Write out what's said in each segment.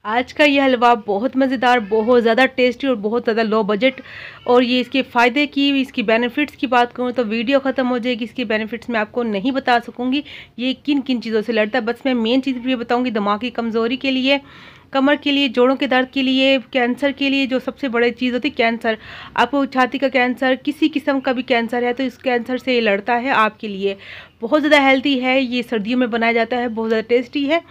आज का ये हलवा बहुत मज़ेदार, बहुत ज़्यादा टेस्टी और बहुत ज़्यादा लो बजट। और ये इसके फ़ायदे की, इसकी बेनिफिट्स की बात करूँ तो वीडियो ख़त्म हो जाएगी। इसके बेनिफिट्स मैं आपको नहीं बता सकूँगी ये किन किन चीज़ों से लड़ता है। बस मैं मेन चीज़ ये बताऊँगी, दिमाग की कमज़ोरी के लिए, कमर के लिए, जोड़ों के दर्द के लिए, कैंसर के लिए, जो सबसे बड़ी चीज़ होती है कैंसर। आपको छाती का कैंसर, किसी किस्म का भी कैंसर है तो इस कैंसर से ये लड़ता है आपके लिए। बहुत ज़्यादा हेल्दी है, ये सर्दियों में बनाया जाता है, बहुत ज़्यादा टेस्टी है।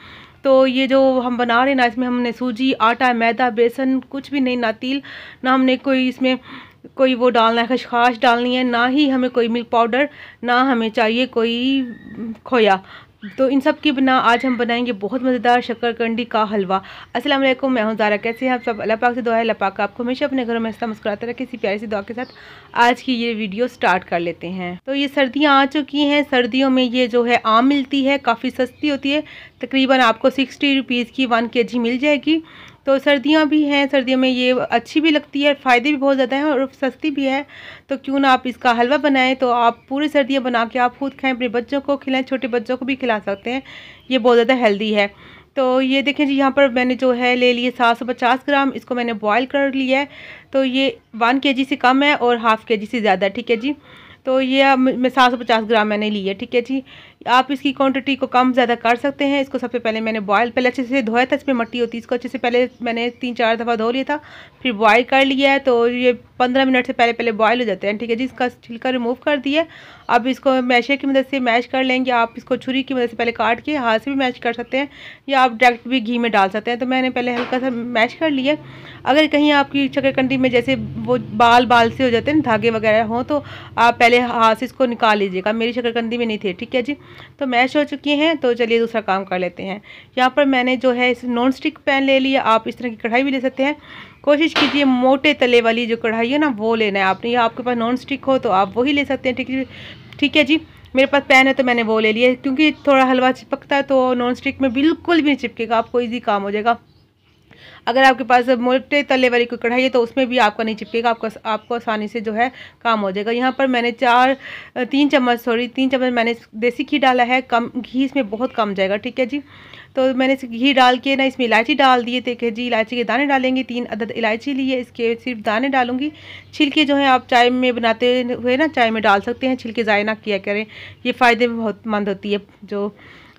तो ये जो हम बना रहे हैं ना, इसमें हमने सूजी, आटा, मैदा, बेसन कुछ भी नहीं, ना तिल, ना हमने कोई इसमें कोई वो डालना है, खसखस डालनी है, ना ही हमें कोई मिल्क पाउडर, ना हमें चाहिए कोई खोया। तो इन सब के बिना आज हम बनाएंगे बहुत मज़ेदार शक्करकंदी का हलवा। अस्सलाम वालेकुम, मैं हूं ज़ारा। कैसे हैं आप सब? अल्लाह पाक से दुआ है, अल्लाह पाक आपको हमेशा अपने घरों में हंसता मुस्कुराता रखे। किसी प्यारी सी दुआ के साथ आज की ये वीडियो स्टार्ट कर लेते हैं। तो ये सर्दियां आ चुकी हैं। सर्दियों में ये जो है आम मिलती है, काफ़ी सस्ती होती है। तकरीबन आपको 60 रुपीज़ की 1 kg मिल जाएगी। तो सर्दियाँ भी हैं, सर्दियों में ये अच्छी भी लगती है, फ़ायदे भी बहुत ज़्यादा हैं और सस्ती भी है। तो क्यों ना आप इसका हलवा बनाएं। तो आप पूरी सर्दियाँ बना के आप खुद खाएं, अपने बच्चों को खिलाएं, छोटे बच्चों को भी खिला सकते हैं। ये बहुत ज़्यादा हेल्दी है। तो ये देखें जी, यहाँ पर मैंने जो है ले लिए 750 ग्राम। इसको मैंने बॉयल कर लिया है। तो ये 1 kg से कम है और ½ kg से ज़्यादा, ठीक है जी। तो ये मैं 750 ग्राम मैंने ली है, ठीक है जी। आप इसकी क्वांटिटी को कम ज़्यादा कर सकते हैं। इसको सबसे पहले मैंने बॉयल, पहले अच्छे से धोया था, इसमें मट्टी होती है, इसको अच्छे से पहले मैंने 3-4 दफ़ा धो लिया था, फिर बॉयल कर लिया है। तो ये 15 मिनट से पहले बॉयल हो जाते हैं, ठीक है जी। इसका छिलका रिमूव कर दिया। अब इसको मैशर की मदद से मैश कर लेंगे। आप इसको छुरी की मदद से पहले काट के हाथ से भी मैश कर सकते हैं, या आप डायरेक्ट भी घी में डाल सकते हैं। तो मैंने पहले हल्का सा मैश कर लिया। अगर कहीं आपकी शक्करकंदी में जैसे वो बाल से हो जाते हैं, धागे वगैरह हों, तो आप पहले हाथ से इसको निकाल लीजिएगा। मेरी शक्करकंदी में नहीं थे, ठीक है जी। तो मैश हो चुकी हैं। तो चलिए दूसरा काम कर लेते हैं। यहाँ पर मैंने जो है इस नॉन स्टिक पैन ले लिया। आप इस तरह की कढ़ाई भी ले सकते हैं। कोशिश कीजिए मोटे तले वाली जो कढ़ाई है ना, वो लेना है आपने, या आपके पास नॉन स्टिक हो तो आप वही ले सकते हैं, ठीक है जी। मेरे पास पैन है तो मैंने वो ले लिया, क्योंकि थोड़ा हलवा चिपकता है तो नॉन स्टिक में बिल्कुल भी नहीं चिपकेगा, आपको ईजी काम हो जाएगा। अगर आपके पास मोटे तले वाली कोई कढ़ाई है तो उसमें भी आपका नहीं चिपकेगा, आपको आसानी से जो है काम हो जाएगा। यहाँ पर मैंने 3 चम्मच मैंने देसी घी डाला है। कम घी इसमें बहुत कम जाएगा, ठीक है जी। तो मैंने घी डाल के ना इसमें इलायची डाल दिए थे जी। इलायची के दाने डालेंगे, 3 अदद इलायची लिए, इसके सिर्फ दाने डालूंगी। छिलके जो है आप चाय में बनाते हुए ना चाय में डाल सकते हैं, छिलके ज़ाया ना किया करें, ये फ़ायदे में बहुत मंद होती है। जो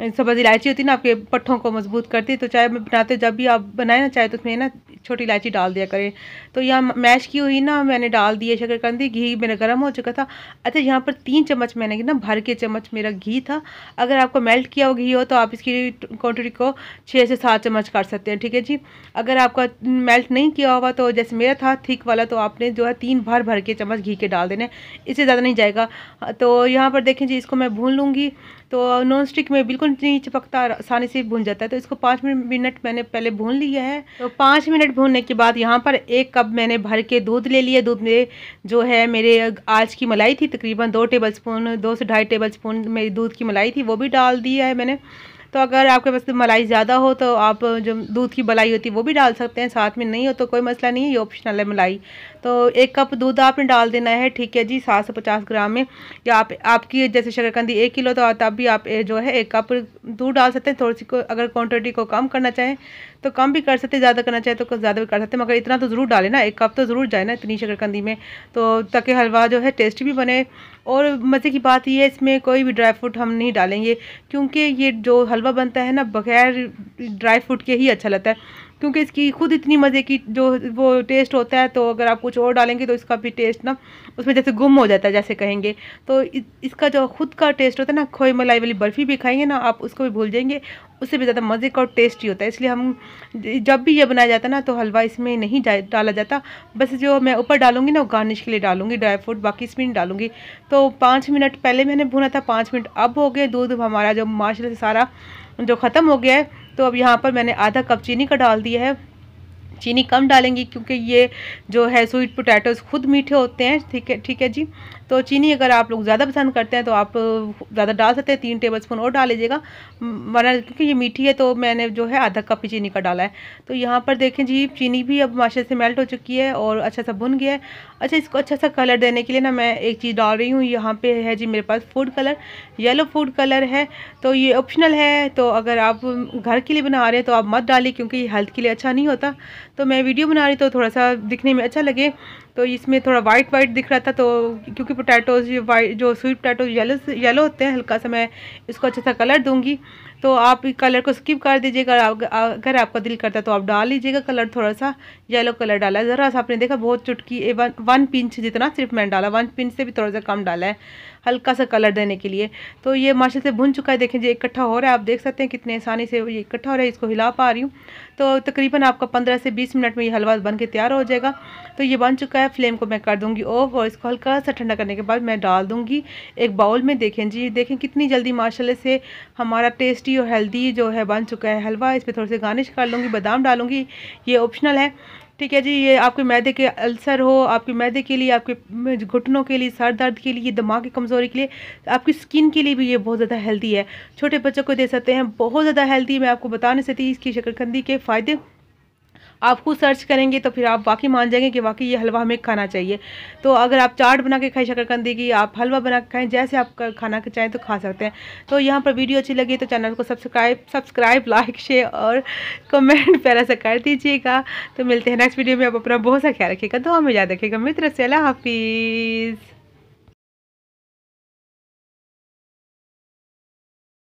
सब्ज़ इलायची होती है ना, आपके पट्ठों को मजबूत करती है। तो चाय में बनाते, जब भी आप बनाए ना चाय, तो उसमें ना छोटी इलायची डाल दिया करें। तो यहाँ मैश की हुई ना मैंने डाल दी है शक्करकंदी। घी मेरा गर्म हो चुका था। अच्छा, यहाँ पर 3 चम्मच मैंने ना भर के चम्मच मेरा घी था। अगर आपको मेल्ट किया हुआ घी हो तो आप इसकी क्वान्टिटी को 6 से 7 चम्मच कर सकते हैं, ठीक है जी। अगर आपका मेल्ट नहीं किया हुआ तो जैसे मेरा था थिक वाला, तो आपने जो है 3 भर के चम्मच घी के डाल देने, इससे ज़्यादा नहीं जाएगा। तो यहाँ पर देखें जी, इसको मैं भून लूँगी। तो नॉन स्टिक में बिल्कुल नहीं चिपकता, आसानी से भून जाता है। तो इसको 5 मिनट मैंने पहले भून लिया है। तो 5 मिनट भूनने के बाद यहाँ पर 1 कप मैंने भर के दूध ले लिया। दूध में जो है मेरे आज की मलाई थी, तकरीबन 2 टेबलस्पून, 2 से 2.5 टेबलस्पून मेरी दूध की मलाई थी, वो भी डाल दिया है मैंने। तो अगर आपके पास मलाई ज़्यादा हो तो आप जो दूध की मलाई होती है वो भी डाल सकते हैं, साथ में नहीं हो तो कोई मसला नहीं है, ये ऑप्शनल है मलाई। तो 1 कप दूध आपने डाल देना है, ठीक है जी, 750 ग्राम में। या आपकी जैसे शक्करकंदी 1 किलो तो तब भी आप जो है 1 कप दूध डाल सकते हैं। थोड़ी सी अगर क्वान्टिटी को कम करना चाहें तो कम भी कर सकते हैं, ज़्यादा करना चाहें तो ज़्यादा भी कर सकते हैं, मगर इतना तो ज़रूर डालें ना, 1 कप तो ज़रूर जाए ना इतनी शक्करकंदी में, तो ताकि हलवा जो है टेस्टी भी बने। और मज़े की बात ये है, इसमें कोई भी ड्राई फ्रूट हम नहीं डालेंगे, क्योंकि ये जो हलवा बनता है ना बगैर ड्राई फ्रूट के ही अच्छा लगता है, क्योंकि इसकी खुद इतनी मज़े की जो वो टेस्ट होता है। तो अगर आप कुछ और डालेंगे तो इसका भी टेस्ट ना उसमें जैसे गुम हो जाता है, जैसे कहेंगे। तो इसका जो खुद का टेस्ट होता है ना, खोए मलाई वाली बर्फ़ी भी खाएंगे ना आप, उसको भी भूल जाएंगे, उससे भी ज़्यादा मज़े का और टेस्टी होता है। इसलिए हम जब भी ये बनाया जाता है ना तो हलवा इसमें नहीं डाला जाता। बस जो मैं ऊपर डालूंगी ना वो गार्निश के लिए डालूंगी ड्राई फ्रूट, बाकी इसमें नहीं डालूंगी। तो 5 मिनट पहले मैंने भुना था, 5 मिनट अब हो गए। दूध हमारा जो माशाल्लाह से सारा जो ख़त्म हो गया है। तो अब यहाँ पर मैंने आधा कप चीनी का डाल दिया है। चीनी कम डालेंगी क्योंकि ये जो है स्वीट पोटैटोज़ खुद मीठे होते हैं, ठीक है जी। तो चीनी अगर आप लोग ज़्यादा पसंद करते हैं तो आप ज़्यादा डाल सकते हैं, 3 टेबलस्पून और डाल लीजिएगा, वरना क्योंकि ये मीठी है तो मैंने जो है आधा कप ही चीनी का डाला है। तो यहाँ पर देखें जी चीनी भी अब माशा से मेल्ट हो चुकी है और अच्छा सा भुन गया है। अच्छा, इसको अच्छा सा कलर देने के लिए ना मैं एक चीज़ डाल रही हूँ, यहाँ पे है जी मेरे पास food colour, yellow food colour है। तो ये ऑप्शनल है, तो अगर आप घर के लिए बना रहे हैं तो आप मत डालिए क्योंकि ये हेल्थ के लिए अच्छा नहीं होता। तो मैं वीडियो बना रही तो थोड़ा सा दिखने में अच्छा लगे, तो इसमें थोड़ा वाइट वाइट दिख रहा था, तो क्योंकि पोटैटोज़ ये वाइट जो स्वीट पोटैटोज़ येलो होते हैं, हल्का सा मैं इसको अच्छा सा कलर दूंगी। तो आप कलर को स्किप कर दीजिएगा, अगर आपका दिल करता है तो आप डाल लीजिएगा कलर, थोड़ा सा येलो कलर डाला है, ज़रा सा आपने देखा बहुत चुटकी 1 पिंच जितना सिर्फ मैंने डाला, 1 पिंच से भी थोड़ा सा कम डाला है हल्का सा कलर देने के लिए। तो ये माशा से भुन चुका है, देखें जी इकट्ठा हो रहा है, आप देख सकते हैं कितने आसानी से ये इकट्ठा हो रहा है, इसको हिला पा रही हूँ। तो तकरीबन आपका 15 से 20 मिनट में ये हलवा बन के तैयार हो जाएगा। तो ये बन चुका है, फ्लेम को मैं कर दूंगी ऑफ और इसको हल्का सा ठंडा करने के बाद मैं डाल दूंगी एक बाउल में। देखें जी, देखें कितनी जल्दी माशाल्लाह से हमारा टेस्टी और हेल्दी जो है बन चुका है हलवा। इस पर थोड़ी सी गार्निश कर लूँगी, बादाम डालूंगी, ये ऑप्शनल है, ठीक है जी। ये आपके मैदे के अल्सर हो, आपके मैदे के लिए, आपके घुटनों के लिए, सर दर्द के लिए, दिमाग की कमज़ोरी के लिए, आपकी स्किन के लिए भी ये बहुत ज़्यादा हेल्दी है, छोटे बच्चों को दे सकते हैं, बहुत ज़्यादा हेल्दी। मैं आपको बता नहीं सकती इसकी शकरकंदी के फ़ायदे, आप खुद सर्च करेंगे तो फिर आप वाकई मान जाएंगे कि वाकई ये हलवा हमें खाना चाहिए। तो अगर आप चाट बना के खाएं शकरकंदी की, आप हलवा बना के खाएं, जैसे आप खाना चाहें तो खा सकते हैं। तो यहाँ पर वीडियो अच्छी लगी तो चैनल को सब्सक्राइब लाइक शेयर और कमेंट प्यारा सा कर दीजिएगा। तो मिलते हैं नेक्स्ट वीडियो में, आप अपना बहुत सा ख्याल रखिएगा, दुआ में याद रखिएगा। मेरी तरफ से अल्लाह हाफिज़।